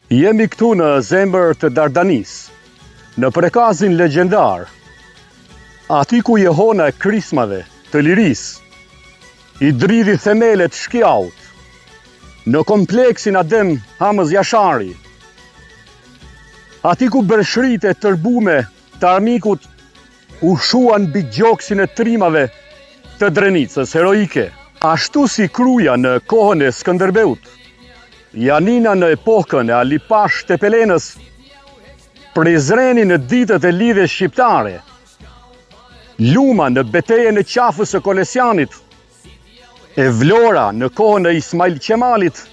Jemi këtu në zemër të Dardanis, në prekazin legjendar, aty ku Jehona e krismave të liris, i dridhi themelet shkjaut, në kompleksin Adem Hamës Jashari, aty ku bërshrit e tërbume të armikut u shuan mbi gjoksin e trimave të Drenicës heroike, ashtu si Kruja në kohën e Skënderbeut, Janina në epokën e Alipash Tepelenës, Prizreni në ditët e lidhjes shqiptare, Luma në betejën e qafës së Kolesianit, e Vlora në kohën e Ismail Qemalit,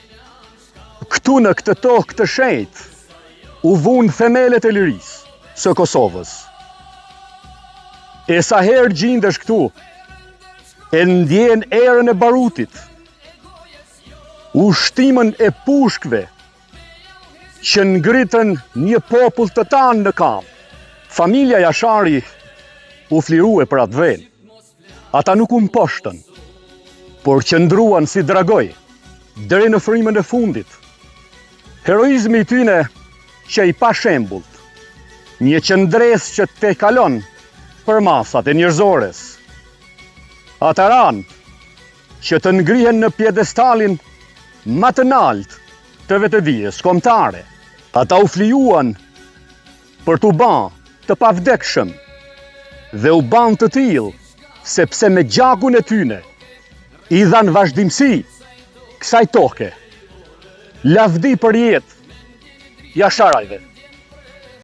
këtu në këtë tokë të shenjtë, u vunë themelet e lirisë së Kosovës. E sa herë gjindesh këtu, e ndjen erën e barutit, ushtimën e pushkve që ngritën një popull të tanë në kam. Familja Jashari u flirue për atë vend. Ata nuk u mposhtën, por qëndruan si dragoj deri në frymën e fundit. Heroizmi i tyre që i pa shembullt, një qëndres që te kalon për masat e njerëzores. Ata ranë që të ngrihen në pjedestalin më të lartë të vetëdijes kombëtare. Ata u flijuan për t'u bërë të pavdekshëm dhe u ban të tillë sepse me gjakun e tyre i dhanë vazhdimsi kësaj toke. Lavdi për jetë Jasharajve.